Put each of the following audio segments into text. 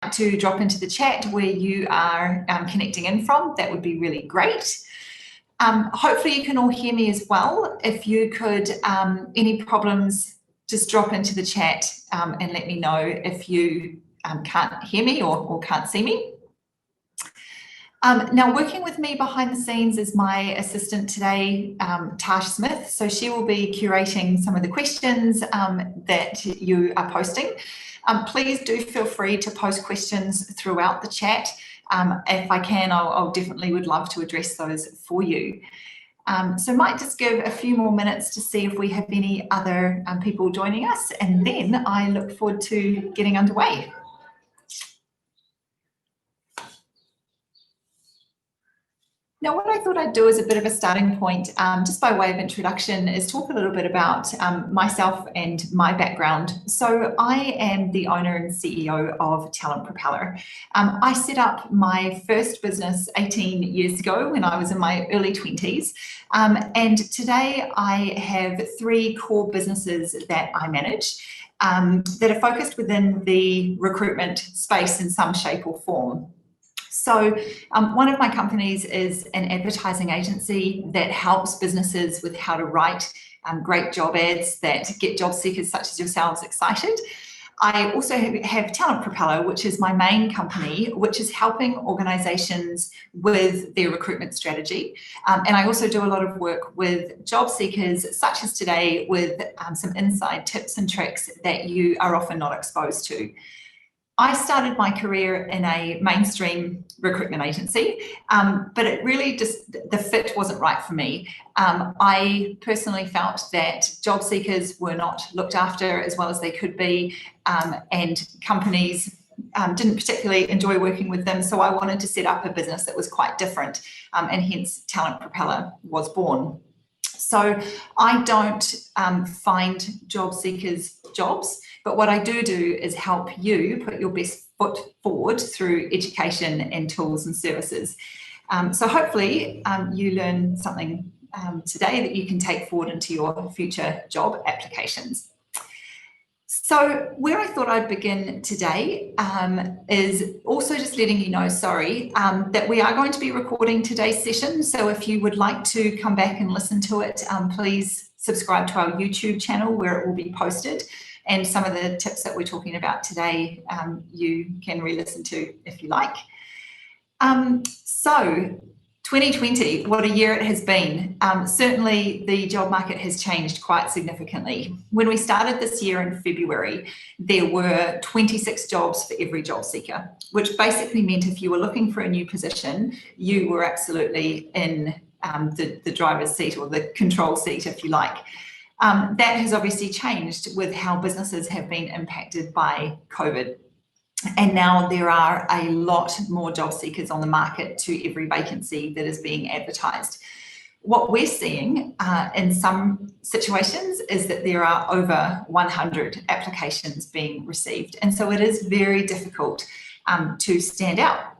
like to drop into the chat where you are connecting in from, that would be really great. Hopefully you can all hear me as well. If you could, any problems, just drop into the chat and let me know if you can't hear me or can't see me. Now, working with me behind the scenes is my assistant today, Tash Smith. So she will be curating some of the questions that you are posting. Please do feel free to post questions throughout the chat. If I can, I'll definitely would love to address those for you. So might just give a few more minutes to see if we have any other people joining us, and then I look forward to getting underway. Now, what I thought I'd do as a bit of a starting point, just by way of introduction, is talk a little bit about myself and my background. So I am the owner and CEO of Talent Propeller. I set up my first business 18 years ago when I was in my early 20s. And today I have 3 core businesses that I manage that are focused within the recruitment space in some shape or form. So one of my companies is an advertising agency that helps businesses with how to write great job ads that get job seekers such as yourselves excited. I also have Talent Propeller, which is my main company, which is helping organisations with their recruitment strategy. And I also do a lot of work with job seekers, such as today, with some inside tips and tricks that you are often not exposed to. I started my career in a mainstream recruitment agency, but it really just, the fit wasn't right for me. I personally felt that job seekers were not looked after as well as they could be, and companies didn't particularly enjoy working with them. So I wanted to set up a business that was quite different, and hence Talent Propeller was born. So I don't find job seekers jobs, but what I do is help you put your best foot forward through education and tools and services. So hopefully you learn something today that you can take forward into your future job applications. So where I thought I'd begin today is also just letting you know, that we are going to be recording today's session. So if you would like to come back and listen to it, please subscribe to our YouTube channel where it will be posted. And some of the tips that we're talking about today, you can re-listen to if you like. So 2020, what a year it has been. Certainly the job market has changed quite significantly. When we started this year in February, there were 26 jobs for every job seeker, which basically meant if you were looking for a new position, you were absolutely in the driver's seat or the control seat, if you like. That has obviously changed with how businesses have been impacted by COVID. And now there are a lot more job seekers on the market to every vacancy that is being advertised. What we're seeing in some situations is that there are over 100 applications being received. And so it is very difficult to stand out.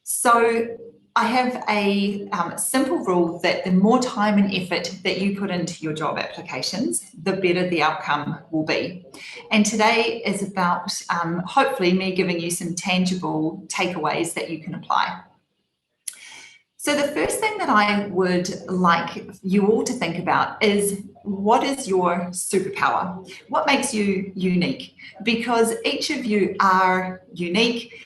So I have a simple rule that the more time and effort that you put into your job applications, the better the outcome will be. And today is about hopefully me giving you some tangible takeaways that you can apply. So the first thing that I would like you all to think about is, what is your superpower? What makes you unique? Because each of you are unique.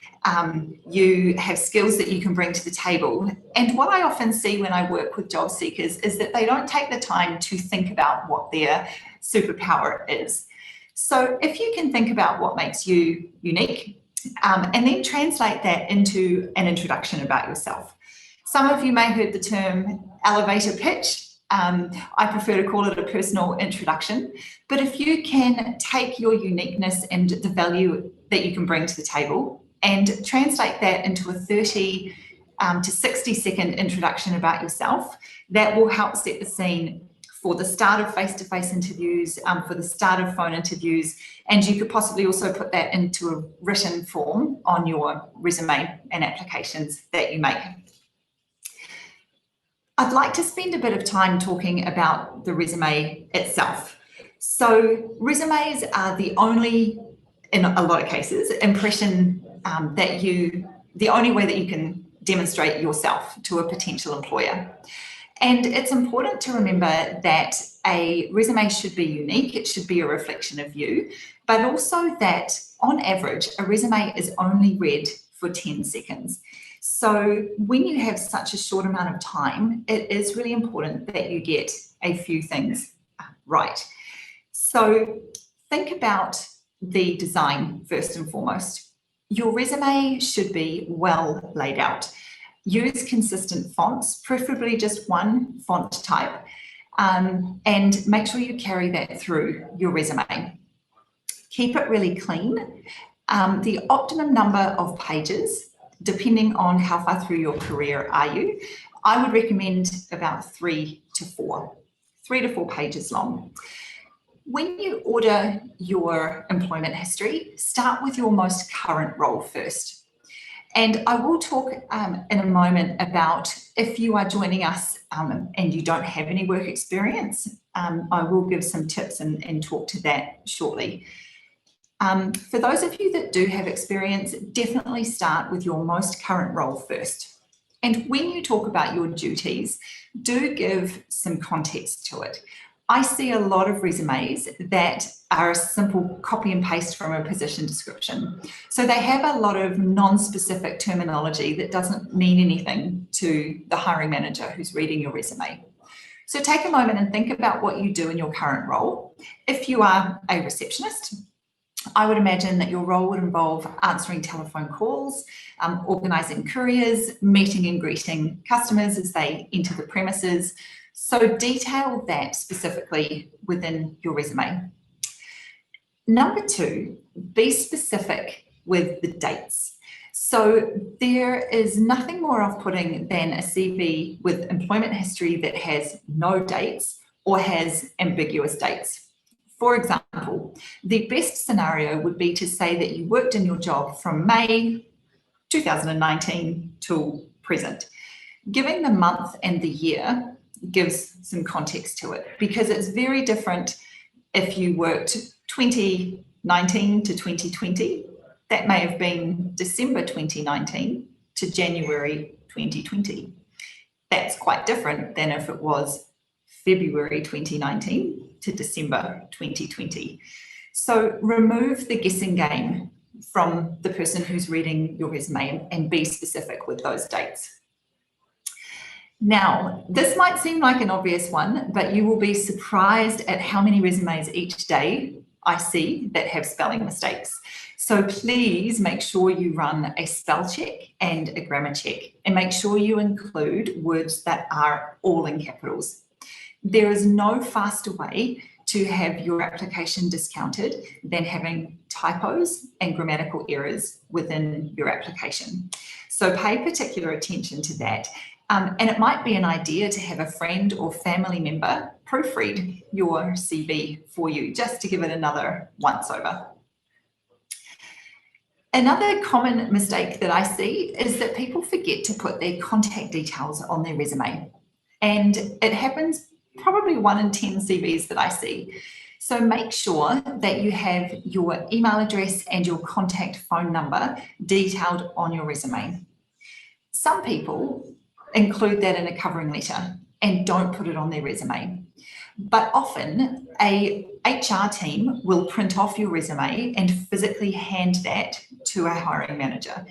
You have skills that you can bring to the table. And what I often see when I work with job seekers is that they don't take the time to think about what their superpower is. So if you can think about what makes you unique, and then translate that into an introduction about yourself. Some of you may have heard the term elevator pitch. I prefer to call it a personal introduction. But if you can take your uniqueness and the value that you can bring to the table and translate that into a 30 to 60-second introduction about yourself, that will help set the scene for the start of face-to-face interviews, for the start of phone interviews, and you could possibly also put that into a written form on your resume and applications that you make. I'd like to spend a bit of time talking about the resume itself. So resumes are the only, in a lot of cases, impression the only way that you can demonstrate yourself to a potential employer. And it's important to remember that a resume should be unique, it should be a reflection of you, but also that on average, a resume is only read for 10 seconds. So when you have such a short amount of time, it is really important that you get a few things right. So think about the design first and foremost. Your resume should be well laid out. Use consistent fonts, preferably just one font type, and make sure you carry that through your resume. Keep it really clean. The optimum number of pages, depending on how far through your career are you, I would recommend about 3 to 4 pages long. When you order your employment history, start with your most current role first. And I will talk in a moment about if you are joining us and you don't have any work experience, I will give some tips and talk to that shortly. For those of you that do have experience, definitely start with your most current role first. And when you talk about your duties, do give some context to it. I see a lot of resumes that are a simple copy and paste from a position description. So they have a lot of non-specific terminology that doesn't mean anything to the hiring manager who's reading your resume. So take a moment and think about what you do in your current role. If you are a receptionist, I would imagine that your role would involve answering telephone calls, organising couriers, meeting and greeting customers as they enter the premises. So detail that specifically within your resume. Number 2, be specific with the dates. So there is nothing more off-putting than a CV with employment history that has no dates or has ambiguous dates. For example, the best scenario would be to say that you worked in your job from May 2019 till present. Giving the month and the year gives some context to it, because it's very different if you worked 2019 to 2020. That may have been December 2019 to January 2020. That's quite different than if it was February 2019 to December 2020. So remove the guessing game from the person who's reading your resume and be specific with those dates. Now, this might seem like an obvious one, but you will be surprised at how many resumes each day I see that have spelling mistakes. So please make sure you run a spell check and a grammar check, and make sure you include words that are all in capitals. There is no faster way to have your application discounted than having typos and grammatical errors within your application. So pay particular attention to that. And it might be an idea to have a friend or family member proofread your CV for you, just to give it another once over. Another common mistake that I see is that people forget to put their contact details on their resume. And it happens probably 1 in 10 CVs that I see. So make sure that you have your email address and your contact phone number detailed on your resume. Some people include that in a covering letter and don't put it on their resume. But often a HR team will print off your resume and physically hand that to a hiring manager.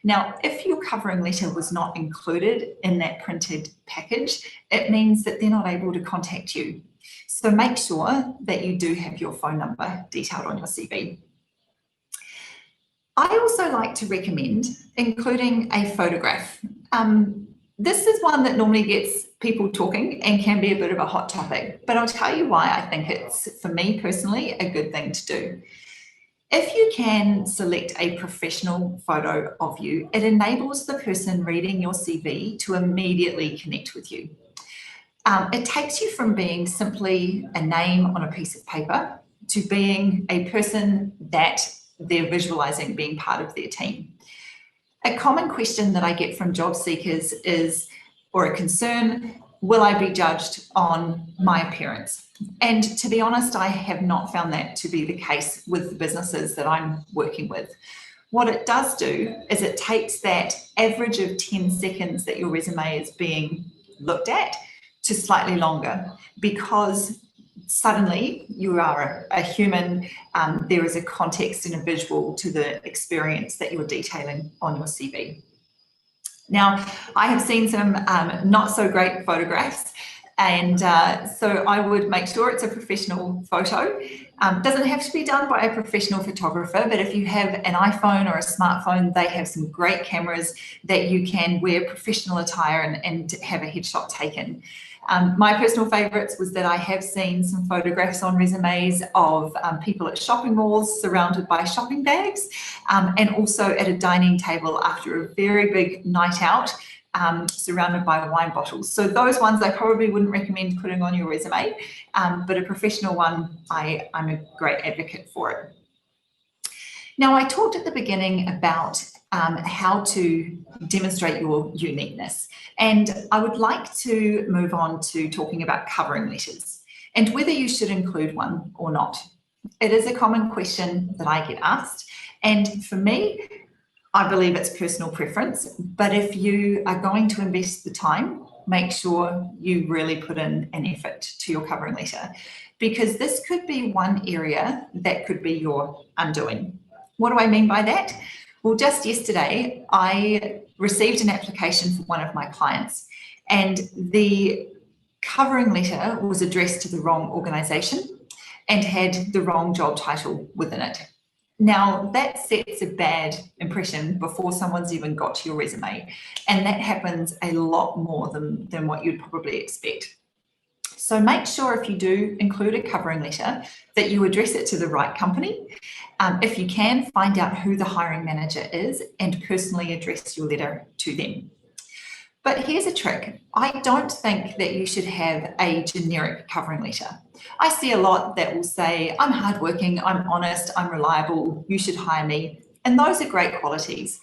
Now, if your covering letter was not included in that printed package, it means that they're not able to contact you. So make sure that you do have your phone number detailed on your CV. I also like to recommend including a photograph. This is one that normally gets people talking and can be a bit of a hot topic, but I'll tell you why I think it's, for me personally, a good thing to do. If you can select a professional photo of you, it enables the person reading your CV to immediately connect with you. It takes you from being simply a name on a piece of paper to being a person that they're visualizing being part of their team. A common question that I get from job seekers is, or a concern, will I be judged on my appearance? And to be honest, I have not found that to be the case with the businesses that I'm working with. What it does do is it takes that average of 10 seconds that your resume is being looked at to slightly longer, because suddenly you are a human. There is a context and a visual to the experience that you're detailing on your CV. Now, I have seen some not so great photographs, and so I would make sure it's a professional photo. Doesn't have to be done by a professional photographer, but if you have an iPhone or a smartphone, they have some great cameras that you can wear professional attire and have a headshot taken. My personal favourites was that I have seen some photographs on resumes of people at shopping malls surrounded by shopping bags, and also at a dining table after a very big night out, surrounded by wine bottles. So those ones I probably wouldn't recommend putting on your resume, but a professional one, I'm a great advocate for it. Now, I talked at the beginning about how to demonstrate your uniqueness, and I would like to move on to talking about covering letters and whether you should include one or not. It is a common question that I get asked, and for me, I believe it's personal preference, but if you are going to invest the time, make sure you really put in an effort to your covering letter, because this could be one area that could be your undoing. What do I mean by that? Well, just yesterday, I received an application for one of my clients, and the covering letter was addressed to the wrong organisation and had the wrong job title within it. Now, that sets a bad impression before someone's even got to your resume, and that happens a lot more than what you'd probably expect. So make sure if you do include a covering letter that you address it to the right company. If you can, find out who the hiring manager is and personally address your letter to them. But here's a trick. I don't think that you should have a generic covering letter. I see a lot that will say, I'm hardworking, I'm honest, I'm reliable, you should hire me. And those are great qualities.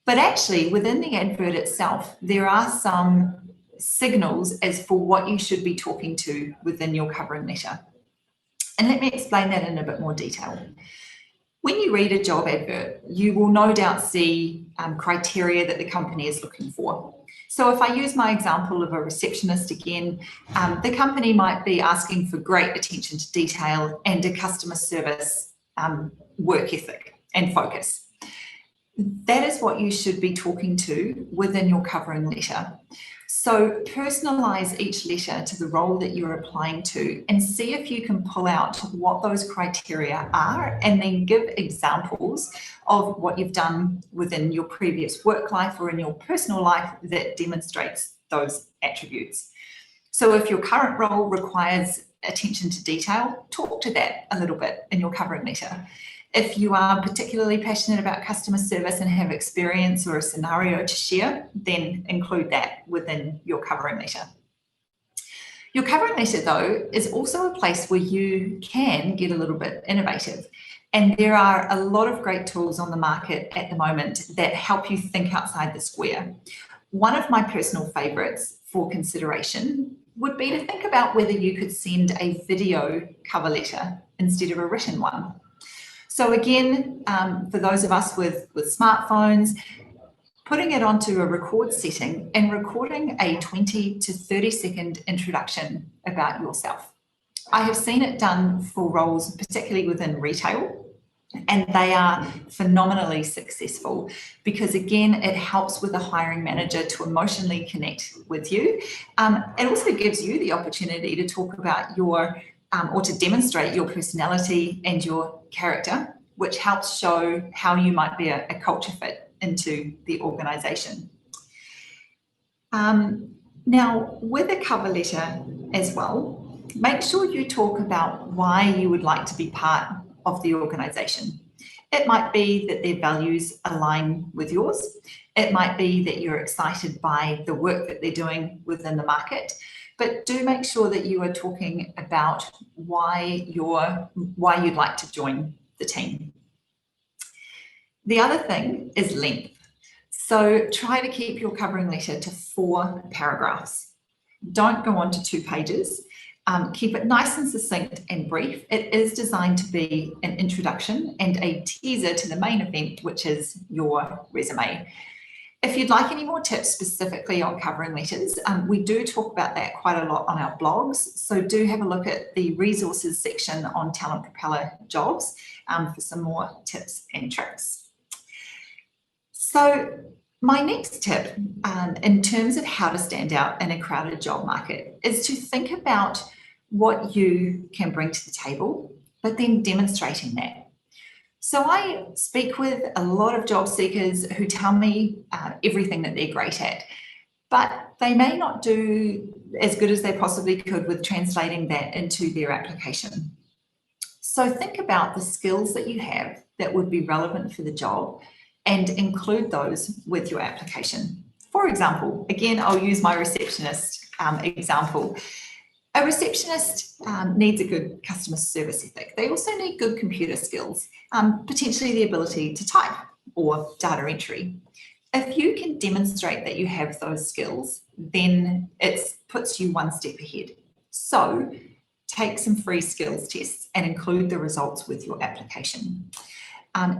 But actually, within the advert itself, there are some signals as for what you should be talking to within your covering letter. And let me explain that in a bit more detail. When you read a job advert, you will no doubt see criteria that the company is looking for. So if I use my example of a receptionist again, the company might be asking for great attention to detail and a customer service work ethic and focus. That is what you should be talking to within your covering letter. So personalize each letter to the role that you're applying to and see if you can pull out what those criteria are, and then give examples of what you've done within your previous work life or in your personal life that demonstrates those attributes. So if your current role requires attention to detail, talk to that a little bit in your covering letter. If you are particularly passionate about customer service and have experience or a scenario to share, then include that within your covering letter. Your covering letter, though, is also a place where you can get a little bit innovative. And there are a lot of great tools on the market at the moment that help you think outside the square. One of my personal favorites for consideration would be to think about whether you could send a video cover letter instead of a written one. So again, for those of us with smartphones, putting it onto a record setting and recording a 20 to 30 second introduction about yourself. I have seen it done for roles, particularly within retail, and they are phenomenally successful because, again, it helps with the hiring manager to emotionally connect with you. It also gives you the opportunity to talk about your or to demonstrate your personality and your character, which helps show how you might be a culture fit into the organisation. Now, with a cover letter as well, make sure you talk about why you would like to be part of the organisation. It might be that their values align with yours. It might be that you're excited by the work that they're doing within the market. But do make sure that you are talking about why you'd like to join the team. The other thing is length. So try to keep your covering letter to 4 paragraphs. Don't go on to 2 pages. Keep it nice and succinct and brief. It is designed to be an introduction and a teaser to the main event, which is your resume. If you'd like any more tips specifically on covering letters, we do talk about that quite a lot on our blogs. So do have a look at the resources section on Talent Propeller Jobs for some more tips and tricks. So my next tip in terms of how to stand out in a crowded job market is to think about what you can bring to the table, but then demonstrating that. So I speak with a lot of job seekers who tell me everything that they're great at, but they may not do as good as they possibly could with translating that into their application. So think about the skills that you have that would be relevant for the job and include those with your application. For example, again, I'll use my receptionist example. A receptionist needs a good customer service ethic. They also need good computer skills, potentially the ability to type or data entry. If you can demonstrate that you have those skills, then it puts you one step ahead. So take some free skills tests and include the results with your application.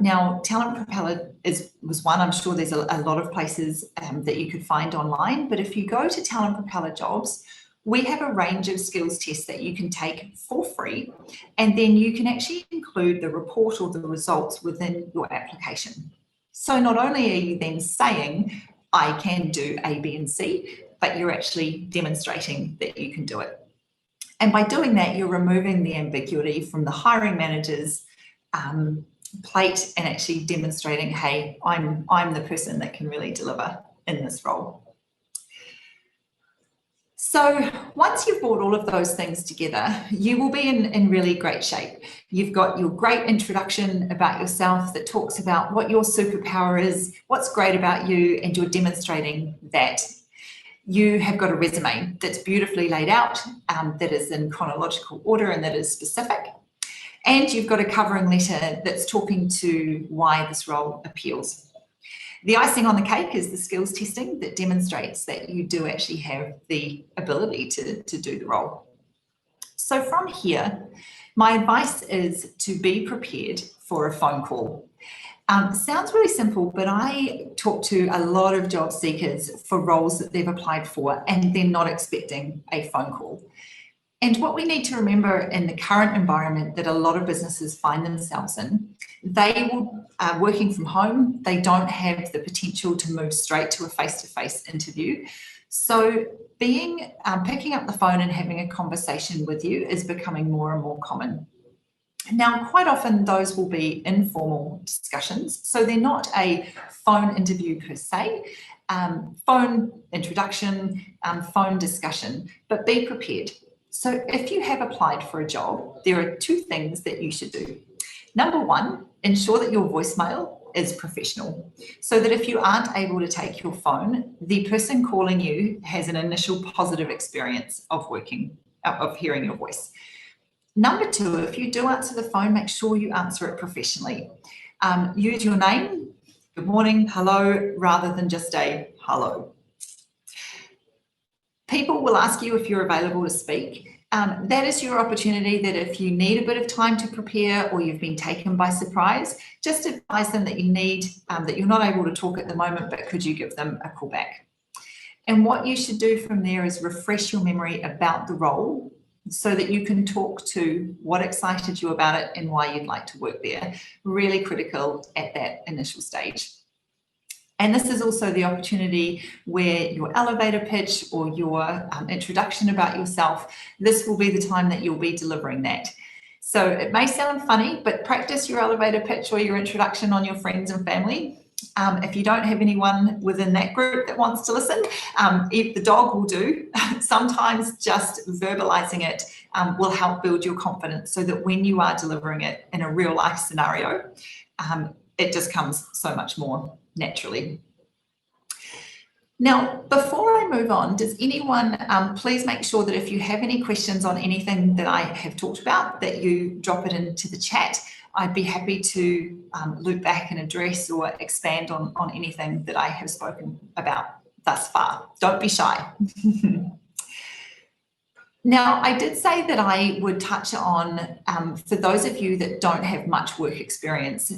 Now, Talent Propeller was one. I'm sure there's a lot of places that you could find online, but if you go to Talent Propeller Jobs, we have a range of skills tests that you can take for free, and then you can actually include the report or the results within your application. So not only are you then saying, I can do A, B, and C, but you're actually demonstrating that you can do it. And by doing that, you're removing the ambiguity from the hiring manager's plate and actually demonstrating, hey, I'm the person that can really deliver in this role. So once you've brought all of those things together, you will be in really great shape. You've got your great introduction about yourself that talks about what your superpower is, what's great about you, and you're demonstrating that. You have got a resume that's beautifully laid out, that is in chronological order and that is specific. And you've got a covering letter that's talking to why this role appeals. The icing on the cake is the skills testing that demonstrates that you do actually have the ability to do the role. So from here, my advice is to be prepared for a phone call. Sounds really simple, but I talk to a lot of job seekers for roles that they've applied for and they're not expecting a phone call. And what we need to remember in the current environment that a lot of businesses find themselves in, they will working from home, they don't have the potential to move straight to a face-to-face interview. So picking up the phone and having a conversation with you is becoming more and more common. Now, quite often those will be informal discussions. So they're not a phone interview per se, phone introduction, phone discussion, but be prepared. So if you have applied for a job, there are two things that you should do. Number one, ensure that your voicemail is professional, so that if you aren't able to take your phone, the person calling you has an initial positive experience of hearing your voice. Number two, if you do answer the phone, make sure you answer it professionally. Use your name, good morning, hello, rather than just a hello. People will ask you if you're available to speak. That is your opportunity that if you need a bit of time to prepare or you've been taken by surprise, just advise them that that you're not able to talk at the moment, but could you give them a call back? And what you should do from there is refresh your memory about the role so that you can talk to what excited you about it and why you'd like to work there. Really critical at that initial stage. And this is also the opportunity where your elevator pitch or your introduction about yourself, this will be the time that you'll be delivering that. So it may sound funny, but practice your elevator pitch or your introduction on your friends and family. If you don't have anyone within that group that wants to listen, the dog will do. Sometimes just verbalizing it will help build your confidence so that when you are delivering it in a real life scenario, it just comes so much more naturally. Now, before I move on, does anyone please make sure that if you have any questions on anything that I have talked about, that you drop it into the chat. I'd be happy to loop back and address or expand on anything that I have spoken about thus far. Don't be shy. Now, I did say that I would touch on, for those of you that don't have much work experience,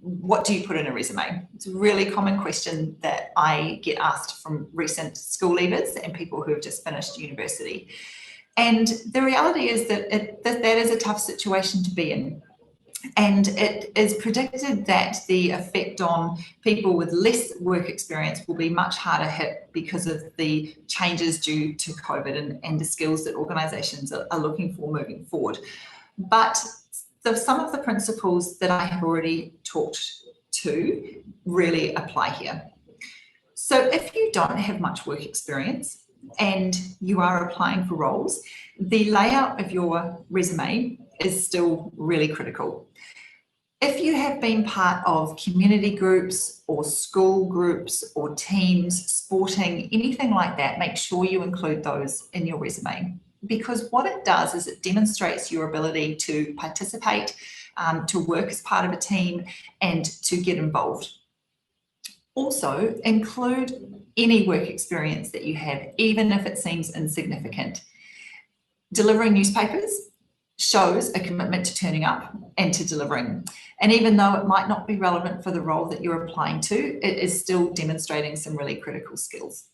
what do you put in a resume? It's a really common question that I get asked from recent school leavers and people who have just finished university. And the reality is that that is a tough situation to be in. And it is predicted that the effect on people with less work experience will be much harder hit because of the changes due to COVID and the skills that organisations are looking for moving forward. But some of the principles that I have already talked to really apply here. So if you don't have much work experience and you are applying for roles, the layout of your resume is still really critical. If you have been part of community groups or school groups or teams, sporting, anything like that, make sure you include those in your resume, because what it does is it demonstrates your ability to participate, to work as part of a team, and to get involved. Also, include any work experience that you have, even if it seems insignificant. Delivering newspapers shows a commitment to turning up and to delivering. And even though it might not be relevant for the role that you're applying to, it is still demonstrating some really critical skills.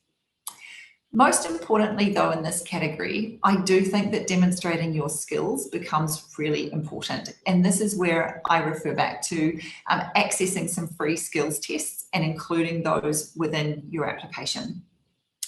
Most importantly, though, in this category, I do think that demonstrating your skills becomes really important. And this is where I refer back to accessing some free skills tests and including those within your application.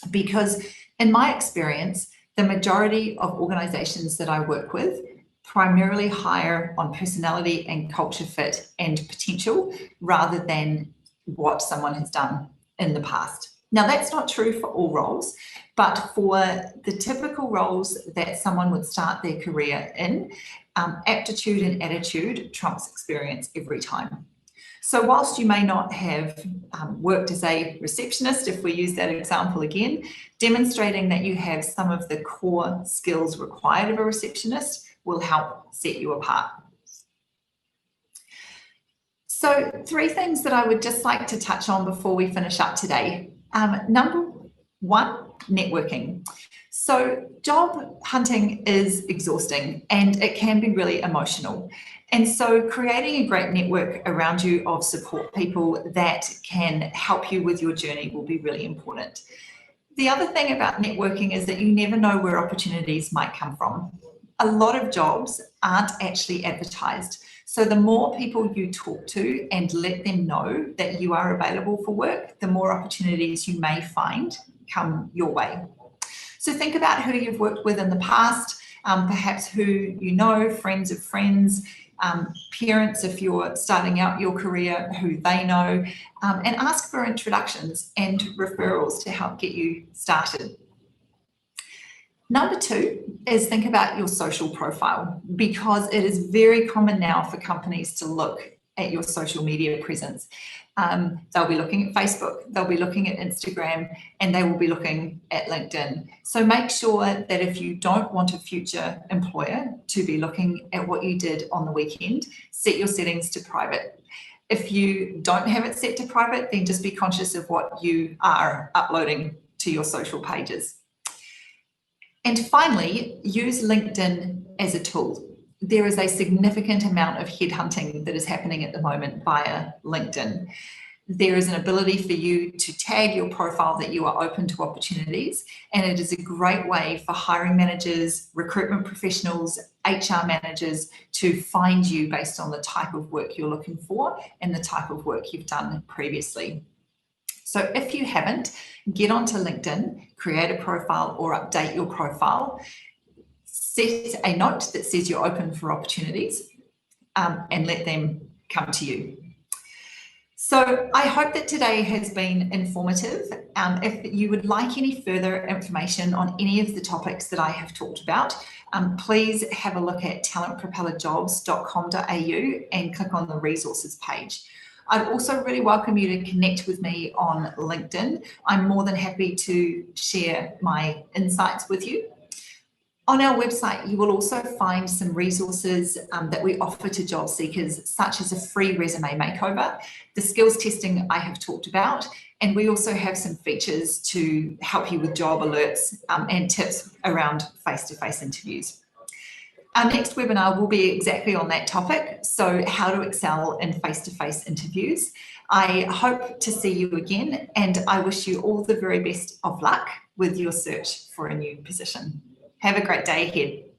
Because in my experience, the majority of organisations that I work with primarily hire on personality and culture fit and potential rather than what someone has done in the past. Now, that's not true for all roles, but for the typical roles that someone would start their career in, aptitude and attitude trumps experience every time. So whilst you may not have worked as a receptionist, if we use that example again, demonstrating that you have some of the core skills required of a receptionist will help set you apart. So 3 things that I would just like to touch on before we finish up today. Number 1, networking. So job hunting is exhausting and it can be really emotional. And so creating a great network around you of support people that can help you with your journey will be really important. The other thing about networking is that you never know where opportunities might come from. A lot of jobs aren't actually advertised. So the more people you talk to and let them know that you are available for work, the more opportunities you may find come your way. So think about who you've worked with in the past, perhaps who you know, friends of friends, parents if you're starting out your career, who they know, and ask for introductions and referrals to help get you started. Number 2 is think about your social profile, because it is very common now for companies to look at your social media presence. They'll be looking at Facebook, they'll be looking at Instagram, and they will be looking at LinkedIn. So make sure that if you don't want a future employer to be looking at what you did on the weekend, set your settings to private. If you don't have it set to private, then just be conscious of what you are uploading to your social pages. And finally, use LinkedIn as a tool. There is a significant amount of headhunting that is happening at the moment via LinkedIn. There is an ability for you to tag your profile that you are open to opportunities, and it is a great way for hiring managers, recruitment professionals, HR managers to find you based on the type of work you're looking for and the type of work you've done previously. So if you haven't, get onto LinkedIn, create a profile or update your profile, set a note that says you're open for opportunities, and let them come to you. So I hope that today has been informative. If you would like any further information on any of the topics that I have talked about, please have a look at talentpropellerjobs.com.au and click on the resources page. I'd also really welcome you to connect with me on LinkedIn. I'm more than happy to share my insights with you. On our website, you will also find some resources that we offer to job seekers, such as a free resume makeover, the skills testing I have talked about, And we also have some features to help you with job alerts and tips around face-to-face interviews. Our next webinar will be exactly on that topic, so how to excel in face-to-face interviews. I hope to see you again, and I wish you all the very best of luck with your search for a new position. Have a great day ahead.